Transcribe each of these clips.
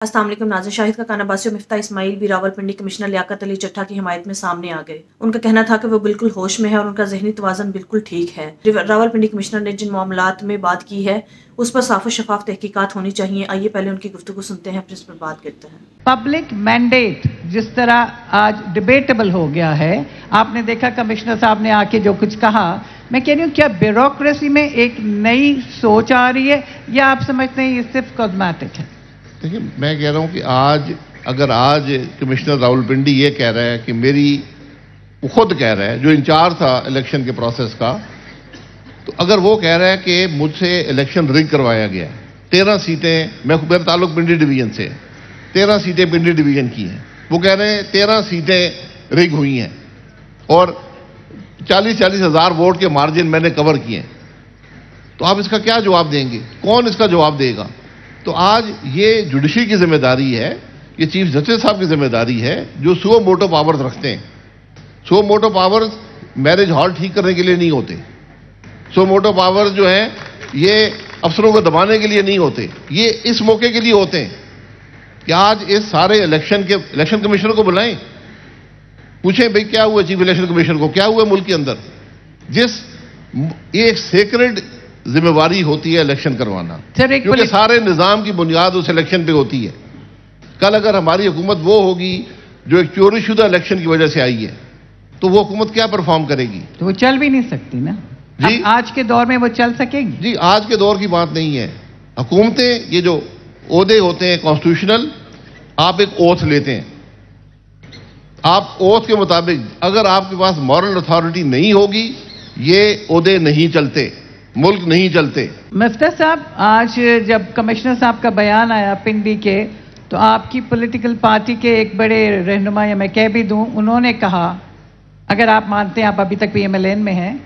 अस्सलाम वालेकुम नाज़रीन, शाहिद का कानाबासी और मिफ्ता इस्माइल भी रावलपिंडी कमिश्नर लियाकत अली चट्ठा की हिमायत में सामने आ गए। उनका कहना था कि वो बिल्कुल होश में है और उनका ज़हनी तवाज़न बिल्कुल ठीक है। रावलपिंडी कमिश्नर ने जिन मामलात में बात की है उस पर साफ और शफाफ तहकीकात होनी चाहिए। आइए पहले उनकी गुफ्तगू सुनते हैं, फिर इस पर बात करते हैं। पब्लिक मैंडेट जिस तरह आज डिबेटेबल हो गया है, आपने देखा कमिश्नर साहब ने आके जो कुछ कहा, मैं कह रही हूँ क्या ब्यूरोक्रेसी में एक नई सोच आ रही है या आप समझते हैं ये सिर्फ कॉस्मेटिक है? देखिए, मैं कह रहा हूं कि अगर आज कमिश्नर रावलपिंडी ये कह रहा है कि वो खुद कह रहा है, जो इंचार्ज था इलेक्शन के प्रोसेस का, तो अगर वो कह रहा है कि मुझसे इलेक्शन रिग करवाया गया है, 13 सीटें, मेरा ताल्लुक पिंडी डिवीजन से है, 13 सीटें पिंडी डिवीजन की हैं, वो कह रहे हैं 13 सीटें रिग हुई हैं और 40-40 हज़ार वोट के मार्जिन मैंने कवर किए हैं, तो आप इसका क्या जवाब देंगे? कौन इसका जवाब देगा? तो आज ये जुडिशरी की जिम्मेदारी है, ये चीफ जस्टिस साहब की जिम्मेदारी है, जो सुओ मोटो पावर्स रखते हैं। Suo motu powers marriage hall ठीक करने के लिए नहीं होते। सुओ मोटो पावर्स जो हैं ये अफसरों को दबाने के लिए नहीं होते, ये इस मौके के लिए होते हैं कि आज इस सारे इलेक्शन कमिश्नर को बुलाएं, पूछें भाई क्या हुआ चीफ इलेक्शन कमिश्नर को, क्या हुआ मुल्क के अंदर। ये एक सेक्रेड जिम्मेवारी होती है इलेक्शन करवाना, क्योंकि सारे निजाम की बुनियाद उस इलेक्शन पे होती है। कल अगर हमारी हुकूमत वो होगी जो एक चोरीशुदा इलेक्शन की वजह से आई है, तो वो हुकूमत क्या परफॉर्म करेगी? तो वो चल भी नहीं सकती ना जी। आज के दौर में वो चल सकेगी? जी, आज के दौर की बात नहीं है। हुकूमतें, ये जो ओहदे होते हैं कॉन्स्टिट्यूशनल, आप एक ओथ लेते हैं, आप ओथ के मुताबिक, अगर आपके पास मॉरल अथॉरिटी नहीं होगी, ये ओहदे नहीं चलते, मुल्क नहीं चलते। मिफ्ता साहब, आज जब कमिश्नर साहब का बयान आया पिंडी के, तो आपकी पॉलिटिकल पार्टी के एक बड़े रहनुमा, या मैं कह भी दूं, उन्होंने कहा, अगर आप मानते हैं, आप अभी तक पीएमएलएन में हैं,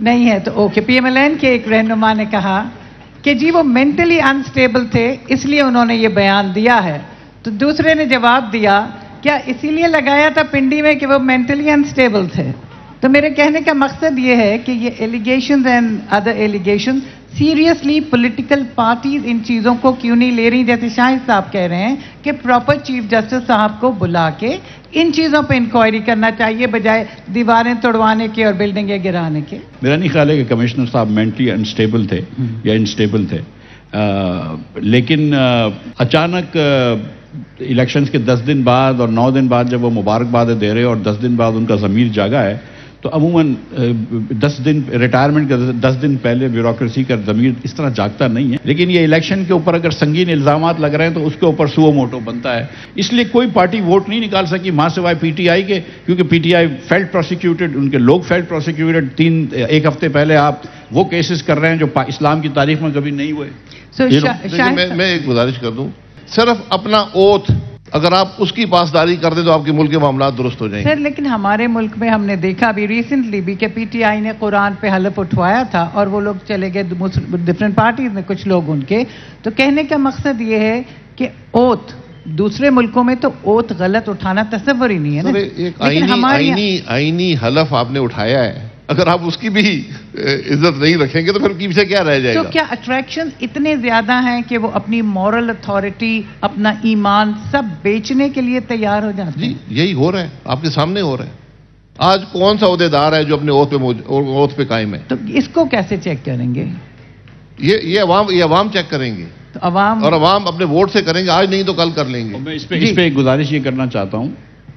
नहीं है तो ओके, पीएमएलएन के एक रहनुमा ने कहा कि जी वो मेंटली अनस्टेबल थे इसलिए उन्होंने ये बयान दिया है। तो दूसरे ने जवाब दिया, क्या इसीलिए लगाया था पिंडी में कि वो मेंटली अनस्टेबल थे? तो मेरे कहने का मकसद ये है कि ये allegations and other allegations, seriously political parties in चीज़ों को क्यों नहीं ले रही? जैसे शाहिद साहब कह रहे हैं कि प्रॉपर चीफ जस्टिस साहब को बुला के इन चीज़ों पे इंक्वायरी करना चाहिए, बजाय दीवारें तोड़वाने के और बिल्डिंगें गिराने के। मेरा नहीं ख्याल है कि कमिश्नर साहब मेंटली अनस्टेबल थे या इनस्टेबल थे, लेकिन अचानक इलेक्शंस के 10 दिन बाद और 9 दिन बाद जब वो मुबारकबाद दे रहे और 10 दिन बाद उनका ज़मीर जागा है, तो अमूमन 10 दिन रिटायरमेंट के 10 दिन पहले ब्यूरोक्रेसी का ज़मीर इस तरह जागता नहीं है। लेकिन ये इलेक्शन के ऊपर अगर संगीन इल्ज़ामात लग रहे हैं तो उसके ऊपर सुओ मोटो बनता है। इसलिए कोई पार्टी वोट नहीं निकाल सकी मां सिवाय पीटीआई के, क्योंकि पीटीआई फेल्ट प्रोसिक्यूटेड, उनके लोग फेल्ट प्रोसिक्यूटेड। एक हफ्ते पहले आप वो केसेस कर रहे हैं जो इस्लाम की तारीख में कभी नहीं हुए। मैं एक गुजारिश कर दूं, सिर्फ अपना ओथ अगर आप उसकी पासदारी कर दे तो आपके मुल्क के मामला दुरुस्त हो जाएंगे। सर, लेकिन हमारे मुल्क में हमने देखा अभी रिसेंटली भी कि पीटीआई ने कुरान पे हलफ उठवाया था और वो लोग चले गए डिफरेंट पार्टीज में, कुछ लोग उनके। तो कहने का मकसद ये है कि ओथ दूसरे मुल्कों में तो ओथ गलत उठाना तस्वर ही नहीं है ना। एक आईनी हलफ आपने उठाया है, अगर आप उसकी भी इज्जत नहीं रखेंगे तो फिर पीछे क्या रह जाएगा? तो क्या अट्रैक्शन इतने ज्यादा हैं कि वो अपनी मॉरल अथॉरिटी, अपना ईमान सब बेचने के लिए तैयार हो जाते हैं? जी, यही हो रहा है, आपके सामने हो रहा है। आज कौन सा ओहदेदार है जो अपने ओथ पे कायम है? तो इसको कैसे चेक करेंगे? ये अवाम चेक करेंगे, तो अवाम और अवाम अपने वोट से करेंगे, आज नहीं तो कल कर लेंगे। मैं इस पे एक गुजारिश ये करना चाहता हूं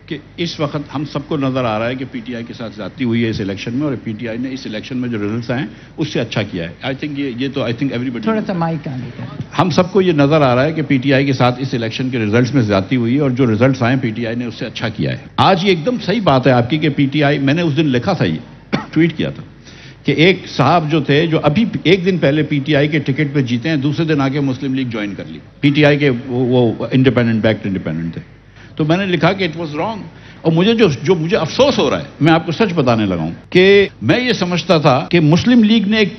कि इस वक्त हम सबको नजर आ रहा है कि पीटीआई के साथ ज्यादती हुई है इस इलेक्शन में, और पीटीआई ने इस इलेक्शन में जो रिजल्ट्स आए उससे अच्छा किया है। आई थिंक एवरीबॉडी, थोड़ा सा माइक आने का, हम सबको ये नजर आ रहा है कि पीटीआई के साथ इस इलेक्शन के रिजल्ट्स में ज्यादती हुई है, और जो रिजल्ट्स आए पीटीआई ने उससे अच्छा किया है। आज ये एकदम सही बात है आपकी कि पीटीआई, मैंने उस दिन लिखा था, ये ट्वीट किया था कि एक साहब जो थे, जो अभी एक दिन पहले पीटीआई के टिकट पे जीते हैं, दूसरे दिन आके मुस्लिम लीग ज्वाइन कर ली। पीटीआई के वो इंडिपेंडेंट, बैक्ड इंडिपेंडेंट थे। तो मैंने लिखा कि इट वाज रॉन्ग, और मुझे जो मुझे अफसोस हो रहा है, मैं आपको सच बताने लगा हूं कि मैं ये समझता था कि मुस्लिम लीग ने एक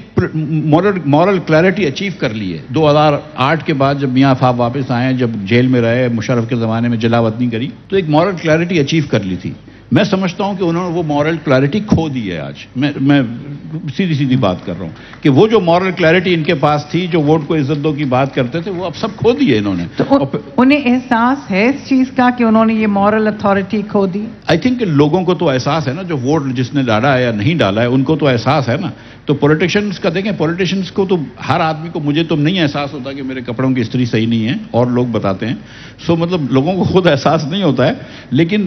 मॉरल क्लैरिटी अचीव कर ली है 2008 के बाद, जब मियां साहब वापस आए, जब जेल में रहे, मुशर्रफ के ज़माने में जलावतनी करी, तो एक मॉरल क्लैरिटी अचीव कर ली थी। میں سمجھتا ہوں کہ انہوں نے وہ مورل کلیئرٹی کھو دی ہے آج. میں سیدھی بات کر رہا ہوں کہ وہ جو مورل کلیئرٹی ان کے پاس تھی, جو ووٹ کو عزت دو کی بات کرتے تھے, وہ اب سب کھو دی ہے انہوں نے. تو انہیں احساس ہے اس چیز کا کہ انہوں نے یہ moral authority kho the? I think کہ لوگوں کو تو احساس ہے نا, جو ووٹ جس نے ڈالا ہے یا نہیں ڈالا ہے ان کو تو احساس ہے نا. تو پولیٹیشنز کا دیکھیں, پولیٹیشنز کو تو ہر آدمی کو, مجھے تو نہیں احساس ہوتا کہ میرے کپڑوں کی استری صحیح نہیں ہے, اور لوگ بتاتے ہیں. سو مطلب لوگوں کو خود احساس نہیں ہوتا ہے, لیکن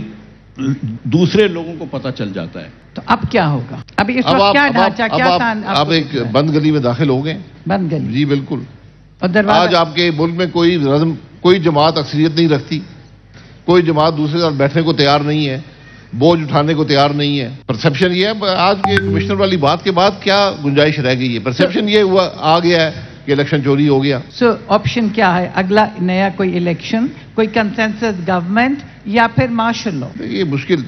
دوسرے لوگوں کو پتہ چل جاتا ہے. تو اب کیا ہوگا؟ ابھی اس وقت کیا ڈھانچہ, کیا آپ ایک بند گلی میں داخل ہو گئے. بند گلی؟ جی بالکل. اور آج آپ کے ملک میں کوئی جماعت اکثریت نہیں رکھتی, کوئی جماعت دوسرے ساتھ بیٹھنے کو تیار نہیں ہے, بوجھ اٹھانے کو تیار نہیں ہے. پرسیپشن یہ ہے, آج کے کمشنر والی بات کے بعد کیا گنجائش رہ گئی ہے؟ پرسیپشن یہ ہوا آ گیا ہے کہ الیکشن چوری ہو گیا. سو آپشن کیا ہے اگلا؟ نیا کوئی الیکشن, کوئی کنسنسس گورنمنٹ, یا پھر مارشل لاء؟ یہ مشکل,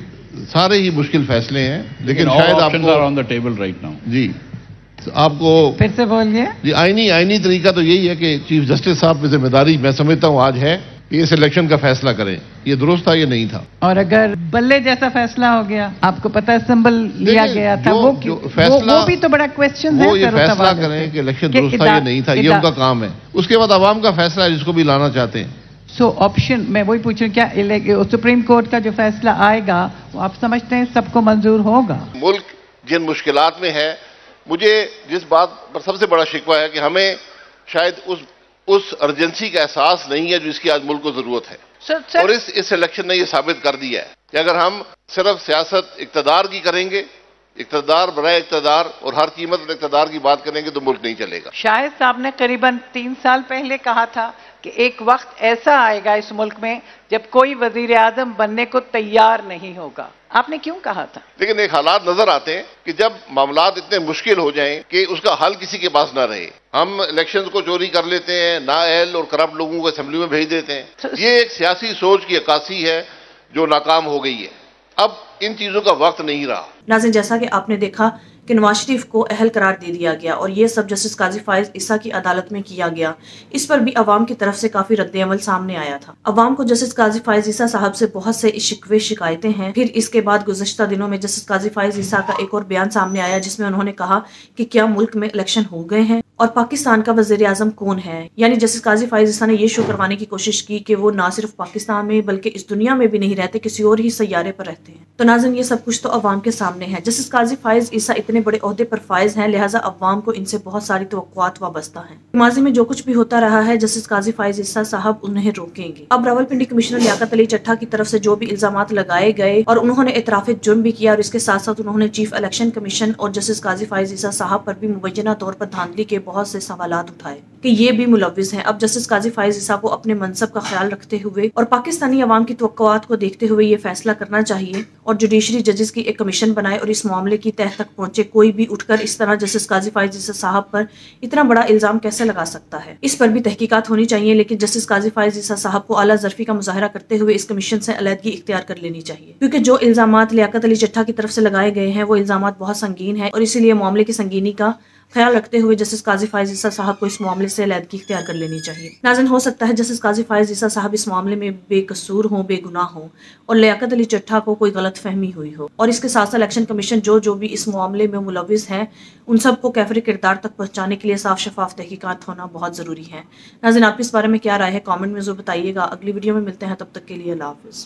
سارے ہی مشکل فیصلے ہیں, لیکن شاید آپ کو آن دا ٹیبل رائٹ ناؤ. جی آپ کو پھر سے بولیے. جی آئینی طریقہ تو یہی ہے کہ چیف جسٹس صاحب کی ذمہ داری میں سمجھتا ہوں آج ہے کہ اس الیکشن کا فیصلہ کریں. یہ درست تھا, یہ نہیں تھا. اور اگر بلے جیسا فیصلہ ہو گیا, آپ کو پتہ ہے سمبل لیا گیا تھا, وہ بھی تو بڑا کویسچن ہے. وہ یہ فیصلہ کریں کہ الیکشن درست تھا, یہ نہیں تھا, یہ ان کا کام ہے. اس کے بعد عوام کا فیصلہ ہے جس کو بھی لانا چاہتے ہیں. سو آپشن میں وہی پوچھوں, کیا سپریم کورٹ کا جو فیصلہ آئے گا وہ آپ سمجھتے ہیں سب کو منظور ہوگا؟ ملک جن مشکلات میں ہے, مجھے جس بات پر سب سے بڑا شکوہ ہے کہ ہمیں شاید اس ارجنسی کا احساس نہیں ہے جو اس کی آج ملک کو ضرورت ہے. اور اس الیکشن نے یہ ثابت کر دیا ہے کہ اگر ہم صرف سیاست اقتدار کی کریں گے, اقتدار برائے اقتدار اور ہر قیمت پر اقتدار کی بات کریں گے, تو ملک نہیں چلے گا. شاہد صاحب نے قریباً 3 سال پہلے کہا تھا کہ ایک وقت ایسا آئے گا اس ملک میں جب کوئی وزیر اعظم بننے کو تیار نہیں ہوگا. آپ نے کیوں کہا تھا؟ لیکن ایک حالات نظر آتے ہیں کہ جب معاملات اتنے مشکل ہو جائیں کہ اس کا حل کسی کے پاس نہ رہے, ہم الیکشنز کو چوری کر لیتے ہیں, نااہل اور کرپٹ لوگوں کو اسمبلی میں بھیج دیتے ہیں. یہ ایک سیاسی سوچ کی عکاسی ہے جو ناکام ہو گئی ہے. اب ان چیزوں کا وقت نہیں رہا. ناظرین, جیسا کہ آپ نے دیکھا کہ نواز شریف کو اہل قرار دے دیا گیا اور یہ سب جسٹس قاضی فائز عیسیٰ کی عدالت میں کیا گیا. اس پر بھی عوام کی طرف سے کافی رد عمل سامنے آیا تھا. عوام کو جسٹس قاضی فائز عیسیٰ صاحب سے بہت سے شکوے شکایتیں ہیں. پھر اس کے بعد گزشتہ دنوں میں جسٹس قاضی فائز عیسیٰ کا ایک اور بیان سامنے آیا جس میں انہوں نے کہا کہ کیا ملک میں الیکشن ہو گئے ہیں اور پاکستان کا وزیر اعظم کون ہے. یعنی جسٹس قاضی فائز عیسیٰ نے یہ شو کروانے کی کوشش کی کہ وہ نہ صرف پاکستان میں بلکہ اس دنیا میں بھی نہیں رہتے, کسی اور ہی سیارے پر رہتے ہیں. تو ناظرین, یہ سب کچھ تو عوام کے سامنے ہے. جسٹس قاضی فائز عیسیٰ اتنے بڑے عہدے پر فائز ہیں, لہٰذا عوام کو ان سے بہت ساری توقعات وابستہ ہیں. ماضی میں جو کچھ بھی ہوتا رہا ہے جسٹس قاضی فائز عیسیٰ صاحب انہیں روکیں گے. اب راولپنڈی کمشنر لیاقت علی چٹھا کی طرف سے جو بھی الزامات لگائے گئے اور انہوں نے اعتراف جرم بھی کیا, اور اس کے ساتھ ساتھ انہوں نے چیف الیکشن کمیشن اور جسٹس قاضی فائز عیسیٰ صاحب پر بھی مبینہ طور پر دھاندلی کے بہت سے سوالات اٹھائے کہ یہ بھی ملوث ہیں. اب جسٹس قاضی فائز عیسیٰ کو اپنے منصب کا خیال رکھتے ہوئے اور پاکستانی عوام کی توقعات کو دیکھتے ہوئے یہ فیصلہ کرنا چاہیے اور جوڈیشری ججز کی ایک کمیشن بنائے اور اس معاملے کی تہہ تک پہنچے. کوئی بھی اٹھ کر اس طرح جسٹس قاضی فائز عیسیٰ صاحب پر اتنا بڑا الزام کیسے لگا سکتا ہے؟ اس پر بھی تحقیقات ہونی چاہیے. لیکن جسٹس قاضی فائز عیسیٰ صاحب کو اعلیٰ ظرفی کا مظاہرہ کرتے ہوئے اس کمیشن سے علیحدگی اختیار کر لینی چاہیے, کیونکہ جو الزامات لیاقت علی چٹھا کی طرف سے لگائے گئے ہیں وہ الزامات بہت سنگین ہیں, اور اسی لیے معاملے کی سنگینی کا خیال رکھتے ہوئے جسٹس قاضی فائز عیسیٰ صاحب کو اس معاملے سے علیحدگی اختیار کر لینی چاہیے. ناظرین, ہو سکتا ہے جسٹس قاضی فائز عیسیٰ صاحب اس معاملے میں بے قصور ہوں, بے گناہ ہوں, اور لیاقت علی چٹھا کو کوئی غلط فہمی ہوئی ہو, اور اس کے ساتھ ساتھ الیکشن کمیشن جو بھی اس معاملے میں ملوث ہیں ان سب کو کیفر کردار تک پہنچانے کے لیے صاف شفاف تحقیقات ہونا بہت ضروری ہے. ناظرین, آپ اس بارے میں کیا رائے ہے؟ کامنٹ میں ضرور بتائیے گا. اگلی ویڈیو میں ملتے ہیں, تب تک کے لیے اللہ حافظ.